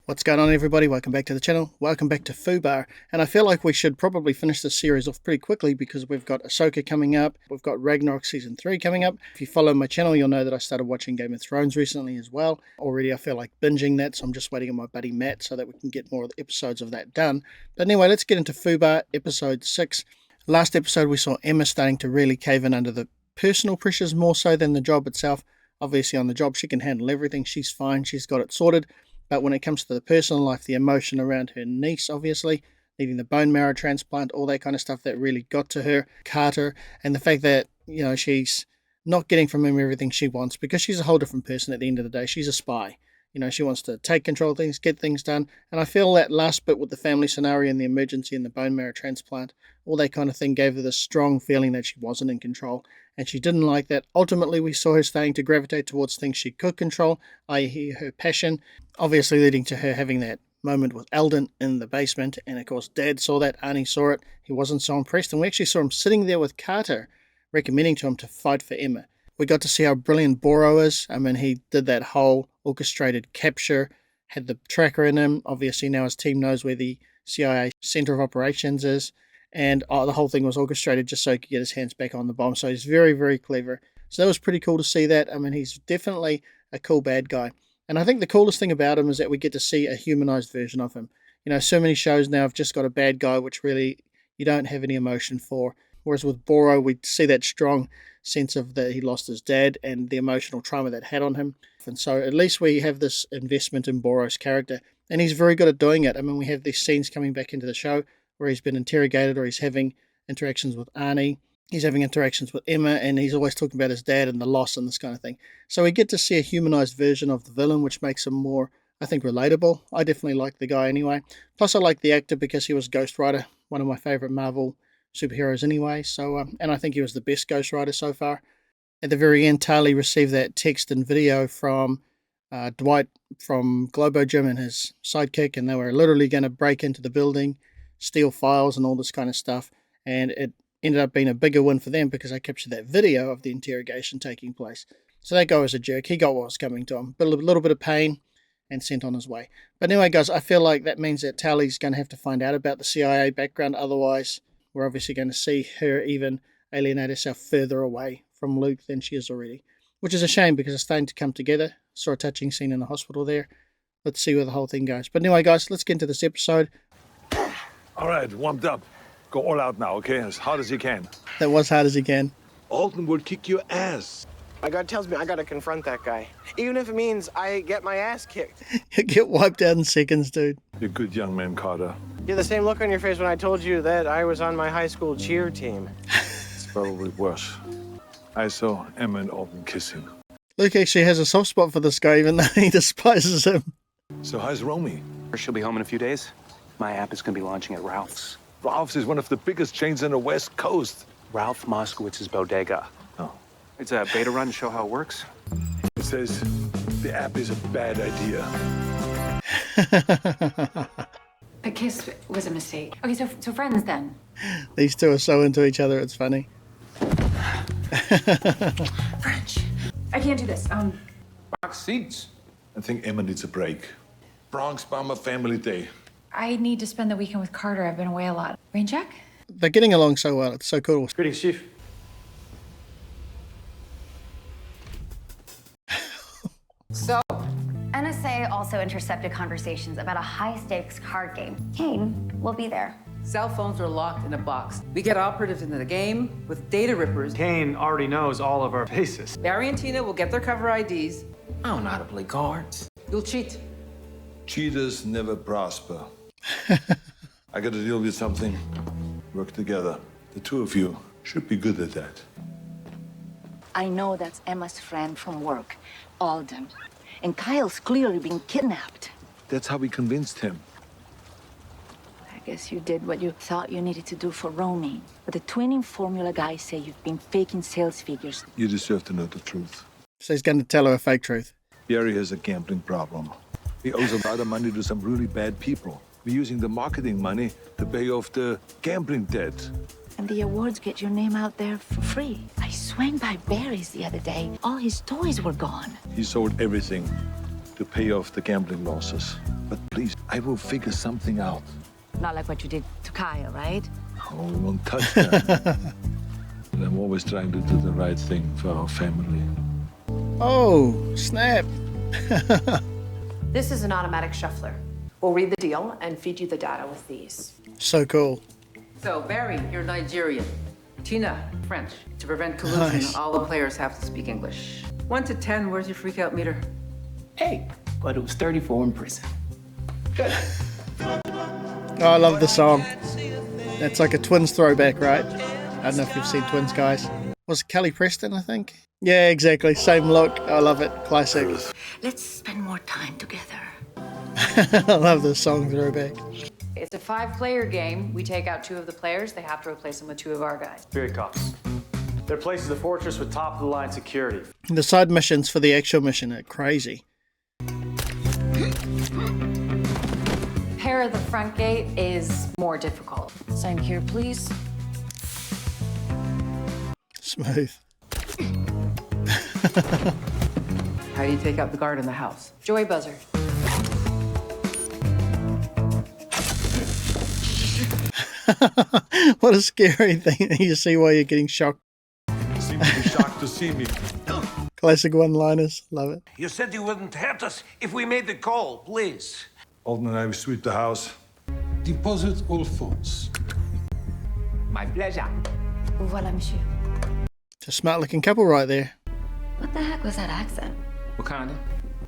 What's going on, everybody? Welcome back to the channel. Welcome back to FUBAR. And I feel like we should probably finish this series off pretty quickly because we've got Ahsoka coming up. We've got Ragnarok Season 3 coming up. If you follow my channel, you'll know that I started watching Game of Thrones recently as well. Already I feel like binging that, so I'm just waiting on my buddy Matt so that we can get more of the episodes of that done. But anyway, let's get into FUBAR Episode 6. Last episode we saw Emma starting to really cave in under the personal pressures more so than the job itself. Obviously on the job she can handle everything. She's fine. She's got it sorted. But when it comes to the personal life, the emotion around her niece, obviously, needing the bone marrow transplant, all that kind of stuff that really got to her, Carter, and the fact that, you know, she's not getting from him everything she wants because she's a whole different person at the end of the day. She's a spy. You know, she wants to take control of things, get things done. And I feel that last bit with the family scenario and the emergency and the bone marrow transplant, all that kind of thing gave her this strong feeling that she wasn't in control. And she didn't like that. Ultimately, we saw her starting to gravitate towards things she could control, i.e. her passion, obviously leading to her having that moment with Eldon in the basement. And of course, Dad saw that, Arnie saw it. He wasn't so impressed. And we actually saw him sitting there with Carter, recommending to him to fight for Emma. We got to see how brilliant Boro is. I mean, he did that whole orchestrated capture, had the tracker in him. Obviously, now his team knows where the CIA Center of Operations is. And the whole thing was orchestrated just so he could get his hands back on the bomb. So he's very, very clever. So that was pretty cool to see that. I mean, he's definitely a cool bad guy. And I think the coolest thing about him is that we get to see a humanized version of him. You know, so many shows now have just got a bad guy, which really you don't have any emotion for. Whereas with Boro, we see that strong sense of that he lost his dad and the emotional trauma that had on him. And so at least we have this investment in Boro's character. And he's very good at doing it. I mean, we have these scenes coming back into the show where he's been interrogated or he's having interactions with Arnie. He's having interactions with Emma, and he's always talking about his dad and the loss and this kind of thing. So we get to see a humanized version of the villain, which makes him more, I think, relatable. I definitely like the guy anyway. Plus, I like the actor because he was Ghost Rider, one of my favorite Marvel superheroes anyway. So, and I think he was the best Ghost Rider so far. At the very end, Tali received that text and video from Dwight from Globo Gym and his sidekick, and they were literally going to break into the building, steal files and all this kind of stuff. And it ended up being a bigger win for them because I captured that video of the interrogation taking place. So that guy was a jerk. He got what was coming to him. But a little bit of pain and sent on his way. But anyway, guys, I feel like that means that Tali's going to have to find out about the CIA background. Otherwise, we're obviously going to see her even alienate herself further away from Luke than she is already. Which is a shame because it's starting to come together. Saw a touching scene in the hospital there. Let's see where the whole thing goes. But anyway, guys, let's get into this episode. All right, warmed up. Go all out now, okay? As hard as you can. That was hard as you can. Alton will kick your ass. My gut tells me I gotta confront that guy. Even if it means I get my ass kicked. You get wiped out in seconds, dude. You're a good young man, Carter. You had the same look on your face when I told you that I was on my high school cheer team. It's probably worse. I saw Emma and Alton kissing. Luke actually has a soft spot for this guy, even though he despises him. So how's Romy? She'll be home in a few days. My app is going to be launching at Ralph's. Ralph's is one of the biggest chains on the West Coast. Ralph Moskowitz's bodega. Oh. It's a beta run to show how it works. It says the app is a bad idea. The kiss was a mistake. Okay, so friends then. These two are so into each other, it's funny. French. I can't do this. Box seats. I think Emma needs a break. Bronx Bomber Family Day. I need to spend the weekend with Carter. I've been away a lot. Rain check? They're getting along so well. It's so cool. Greetings, Chief. So, NSA also intercepted conversations about a high-stakes card game. Kane will be there. Cell phones are locked in a box. We get operatives into the game with data rippers. Kane already knows all of our faces. Barry and Tina will get their cover IDs. I don't know how to play cards. You'll cheat. Cheaters never prosper. I gotta deal with something. Work together. The two of you should be good at that. I know that's Emma's friend from work, Alden. And Kyle's clearly been kidnapped. That's how we convinced him. I guess you did what you thought you needed to do for Romy. But the twinning formula guys say you've been faking sales figures. You deserve to know the truth. So he's going to tell her a fake truth. Barry has a gambling problem. He owes a lot of money to some really bad people. We're using the marketing money to pay off the gambling debt. And the awards get your name out there for free. I swung by Barry's the other day. All his toys were gone. He sold everything. to pay off the gambling losses. But please, I will figure something out. Not like what you did to Kaya, right? Oh, we won't touch that. I'm always trying to do the right thing for our family. Oh, snap. This is an automatic shuffler. We'll read the deal and feed you the data with these. So cool. So, Barry, you're Nigerian. Tina, French. To prevent collusion, Nice. all the players have to speak English. 1 to 10, where's your freak out meter? 8, but it was 34 in prison. Good. Oh, I love the song. That's like a Twins throwback, right? I don't know if you've seen Twins, guys. Was it Kelly Preston, I think? Yeah, exactly. Same look. I love it. Classic. Let's spend more time together. I love the song throwback. It's a 5-player game. We take out 2 of the players. They have to replace them with 2 of our guys. Spirit cops. Their place is a fortress with top-of-the-line security. The side missions for the actual mission are crazy. Pair of the front gate is more difficult. Sign here, please. Smooth. How do you take out the guard in the house? Joy buzzer. What a scary thing you see while you're getting shocked. You seem to be shocked to see me. Classic one-liners. Love it. You said you wouldn't hurt us if we made the call, please. Alden and I will sweep the house. Deposit all funds. My pleasure. Voilà, monsieur. It's a smart-looking couple right there. What the heck was that accent? Wakanda.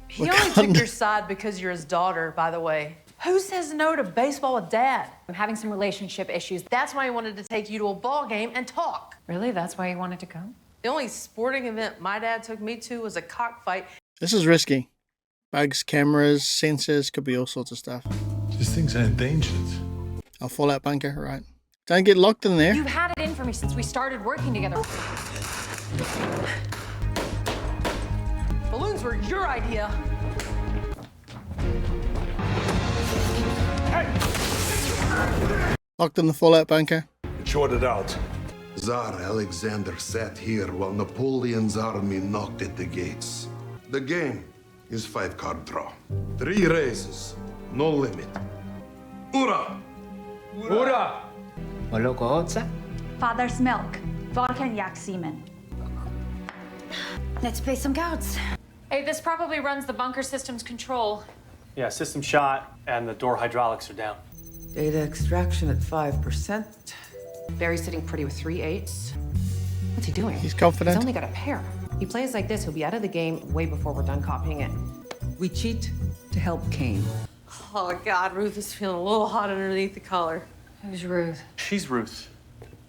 He only took your side because you're his daughter, by the way. Who says no to baseball with Dad? I'm having some relationship issues. That's why he wanted to take you to a ball game and talk. Really? That's why you wanted to come? The only sporting event my dad took me to was a cockfight. This is risky. Bugs, cameras, sensors, could be all sorts of stuff. These things are endangered. Oh, fallout bunker, right. Don't get locked in there. You've had it in for me since we started working together. Balloons were your idea. Locked in the fallout bunker. Shorted out. Tsar Alexander sat here while Napoleon's army knocked at the gates. The game is 5-card draw. 3 raises, no limit. Ura! Ura! Maloko Otsa? Father's milk. Vodka and yak semen. Let's play some cards. Hey, this probably runs the bunker system's control. Yeah, system shot, and the door hydraulics are down. Data extraction at 5%. Barry's sitting pretty with 3 8s. What's he doing? He's confident. He's only got a pair. He plays like this, he'll be out of the game way before we're done copying it. We cheat to help Kane. Oh, God, Ruth is feeling a little hot underneath the collar. Who's Ruth? She's Ruth.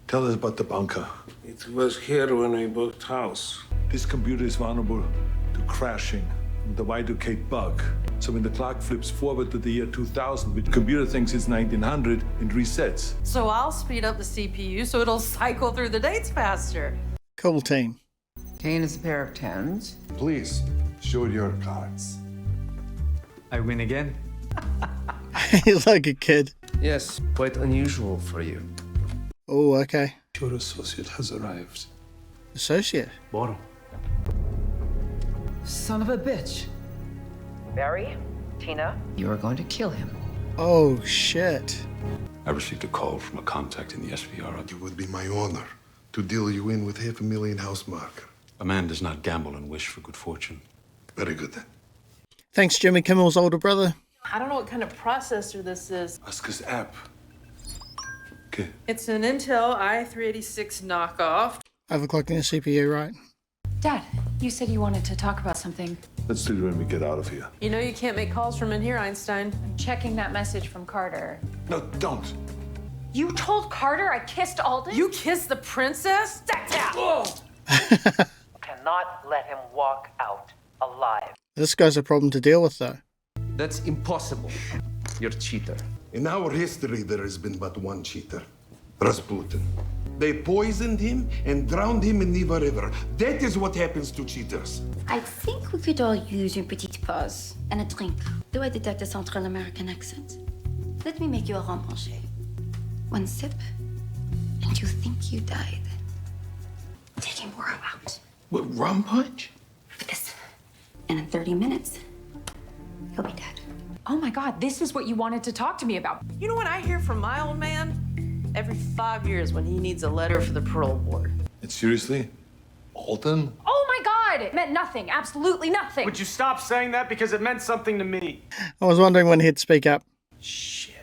Tell us about the bunker. It was here when we booked house. This computer is vulnerable to crashing, the Y2K bug. So when the clock flips forward to the year 2000, the computer thinks it's 1900 and resets. So I'll speed up the CPU so it'll cycle through the dates faster. Cool team. Kane is a pair of 10s. Please, show your cards. I win again. He's like a kid. Yes, quite unusual for you. Oh, okay. Your associate has arrived. Associate. Boro. Son of a bitch. Barry, Tina, you are going to kill him. Oh, shit. I received a call from a contact in the SVR. It would be my honor to deal you in with $500,000 house marker. A man does not gamble and wish for good fortune. Very good then. Thanks, Jimmy Kimmel's older brother. I don't know what kind of processor this is. Ask his app. Okay. It's an Intel i386 knockoff. Overclocking the CPU, right? Dad, you said you wanted to talk about something. Let's do it when we get out of here. You know you can't make calls from in here, Einstein. I'm checking that message from Carter. No, don't. You told Carter I kissed Alden? You kissed the princess? Cannot let him walk out alive. This guy's a problem to deal with, though. That's impossible. You're a cheater. In our history, there has been but one cheater, Rasputin. They poisoned him and drowned him in Neva River. That is what happens to cheaters. I think we could all use une petite pause and a drink. Do I detect a Central American accent? Let me make you a rhum manger. 1 sip, and you think you died. Taking more out. What, rum punch? For this. And in 30 minutes, He'll be dead. Oh my God, this is what you wanted to talk to me about. You know what I hear from my old man? Every 5 years when he needs a letter for the parole board. And seriously? Alton? Oh my God, it meant nothing, absolutely nothing. Would you stop saying that? Because it meant something to me. I was wondering when he'd speak up. Shit.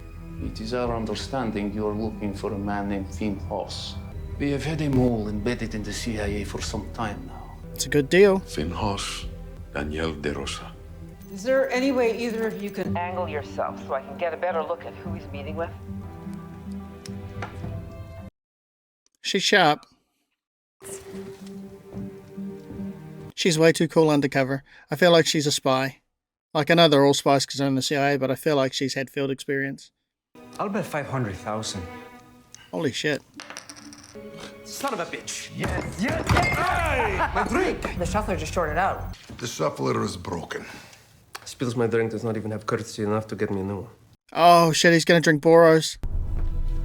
It is our understanding you're looking for a man named Finn Hoss. We have had him all embedded in the CIA for some time now. It's a good deal. Finn Hoss, Daniel De Rosa. Is there any way either of you can angle yourself so I can get a better look at who he's meeting with? She's sharp. She's way too cool undercover. I feel like she's a spy. Like, I know they're all spies because they're in the CIA, but I feel like she's had field experience. I'll bet 500,000. Holy shit. Son of a bitch. Yes. Hey! My drink! The shuffler just shorted out. The shuffler is broken. Spills my drink does not even have courtesy enough to get me a new one. Oh shit, he's gonna drink Boros.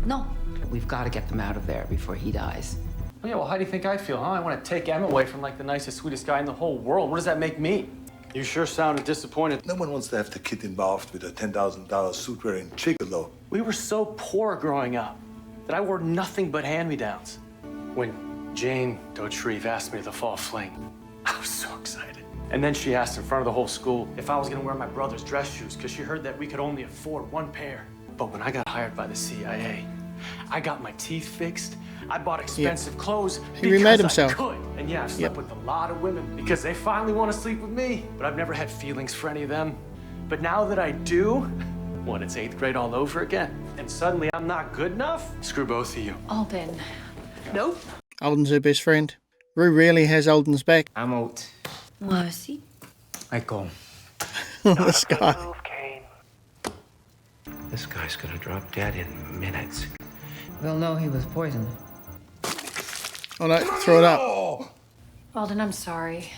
No. We've got to get them out of there before he dies. Oh, yeah, well, how do you think I feel, huh? I want to take Em away from, like, the nicest, sweetest guy in the whole world. What does that make me? You sure sounded disappointed. No one wants to have the kid involved with a $10,000 suit-wearing gigolo. We were so poor growing up that I wore nothing but hand-me-downs. When Jane Dauterive asked me to the fall fling, I was so excited. And then she asked in front of the whole school if I was gonna wear my brother's dress shoes because she heard that we could only afford one pair. But when I got hired by the CIA, I got my teeth fixed. I bought expensive clothes He remade because himself. I could. And yeah, I've slept with a lot of women because they finally want to sleep with me. But I've never had feelings for any of them. But now that I do, what, it's 8th grade all over again? And suddenly I'm not good enough? Screw both of you. Alden. Nope. Alden's her best friend. Rue really has Alden's back. I'm out. Moi aussi. I go. This guy. This guy's gonna drop dead in minutes. We'll know he was poisoned. Oh no, throw it up. Alden, I'm sorry.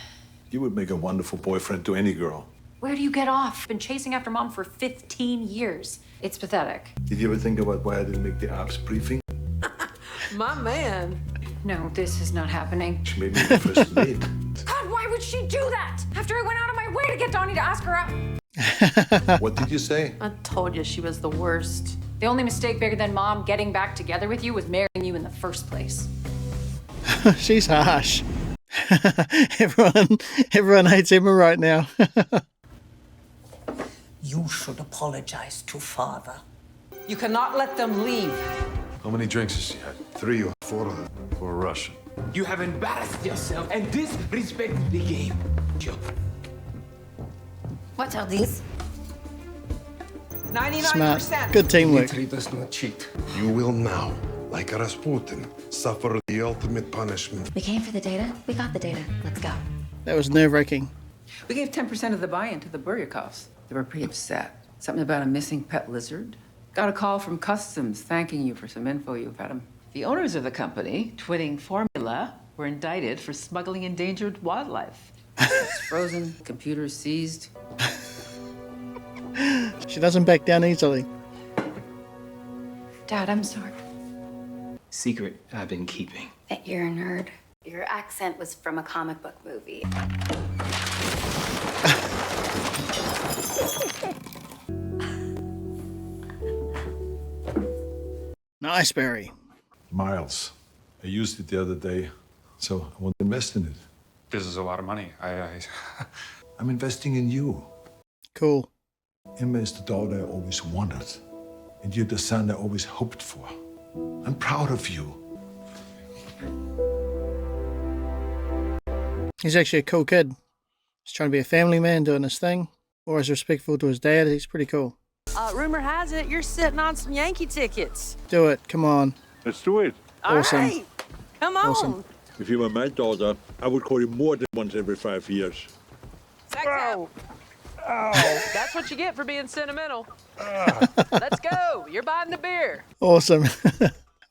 You would make a wonderful boyfriend to any girl. Where do you get off? Been chasing after Mom for 15 years. It's pathetic. Did you ever think about why I didn't make the ops briefing? My man. No, this is not happening. She made me the first mate. God, why would she do that? After I went out of my way to get Donnie to ask her out. What did you say? I told you she was the worst. The only mistake bigger than Mom getting back together with you was marrying you in the first place. She's harsh. everyone hates Emma right now. You should apologize to Father. You cannot let them leave. How many drinks has she had? 3 or 4 of them. For a Russian. You have embarrassed yourself and disrespected the game. Joe. What are these? 99%. Smart. Good teamwork. Dmitri does not cheat. You will now, like Rasputin, suffer the ultimate punishment. We came for the data. We got the data. Let's go. That was nerve-wracking. We gave 10% of the buy-in to the Buryakovs. They were pretty upset. Something about a missing pet lizard. Got a call from Customs thanking you for some info you fed them. The owners of the company, Twinning Formula, were indicted for smuggling endangered wildlife. It's frozen, computers seized. She doesn't back down easily. Dad, I'm sorry. Secret I've been keeping. That you're a nerd. Your accent was from a comic book movie. Nice, Barry. Miles. I used it the other day, so I want to invest in it. This is a lot of money. I'm investing in you. Cool. Emma is the daughter I always wanted, and you're the son I always hoped for. I'm proud of you. He's actually a cool kid. He's trying to be a family man, doing his thing. Always respectful to his dad. He's pretty cool. Rumor has it you're sitting on some Yankee tickets. Do it. Come on. Let's do it. Awesome. All right. Come on. Awesome. If you were my daughter, I would call you more than once every 5 years. Oh. That's what you get for being sentimental. Let's go. You're buying the beer. Awesome.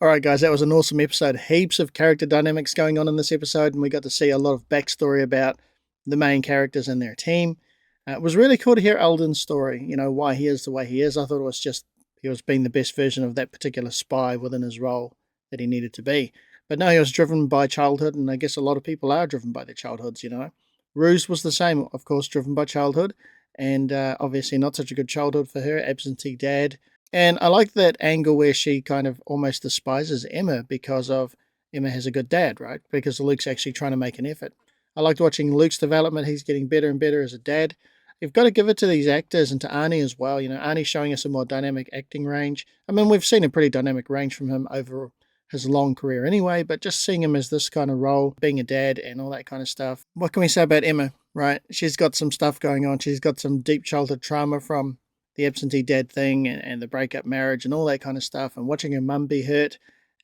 All right, guys, that was an awesome episode. Heaps of character dynamics going on in this episode, and we got to see a lot of backstory about the main characters and their team. It was really cool to hear Alden's story, you know, why he is the way he is. I thought it was just he was being the best version of that particular spy within his role that he needed to be. But no, he was driven by childhood, and I guess a lot of people are driven by their childhoods, you know. Ruse was the same, of course, driven by childhood. and obviously not such a good childhood for her, absentee dad. And I like that angle where she kind of almost despises Emma because of Emma has a good dad, right? Because Luke's actually trying to make an effort. I liked watching Luke's development. He's getting better and better as a dad. You've got to give it to these actors and to Arnie as well. You know, Arnie's showing us a more dynamic acting range. I mean, we've seen a pretty dynamic range from him over his long career anyway, but just seeing him as this kind of role, being a dad and all that kind of stuff. What can we say about Emma, right? She's got some stuff going on. She's got some deep childhood trauma from the absentee dad thing and the breakup marriage and all that kind of stuff, and watching her mum be hurt.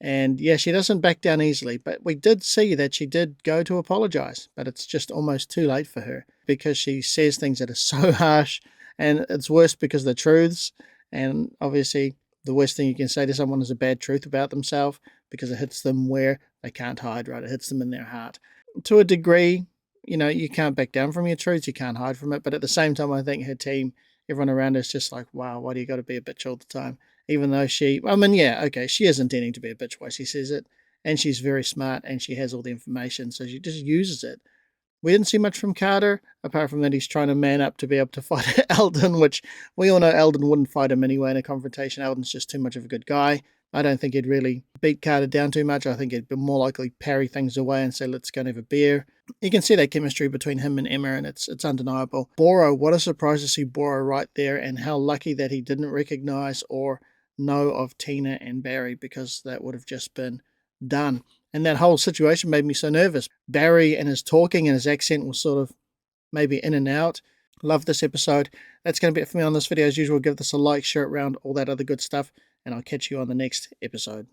And yeah, she doesn't back down easily, but we did see that she did go to apologize, but it's just almost too late for her because she says things that are so harsh, and it's worse because they're truths. And obviously, the worst thing you can say to someone is a bad truth about themselves because it hits them where they can't hide, right? It hits them in their heart. To a degree, you know, you can't back down from your truths, you can't hide from it, but at the same time, I think her team, everyone around her is just like, wow, why do you got to be a bitch all the time? Even though she, I mean, yeah, okay, she is intending to be a bitch while she says it, and she's very smart, and she has all the information, so she just uses it. We didn't see much from Carter, apart from that he's trying to man up to be able to fight Eldon, which we all know Eldon wouldn't fight him anyway in a confrontation. Eldon's just too much of a good guy. I don't think he'd really beat Carter down too much. I think he'd be more likely parry things away and say, let's go and have a beer. You can see that chemistry between him and Emma, and it's undeniable. Boro, what a surprise to see Boro right there, and how lucky that he didn't recognize or know of Tina and Barry, because that would have just been done. And that whole situation made me so nervous. Barry and his talking and his accent was sort of maybe in and out. Love this episode. That's going to be it for me on this video. As usual, give this a like, share it around, all that other good stuff, and I'll catch you on the next episode.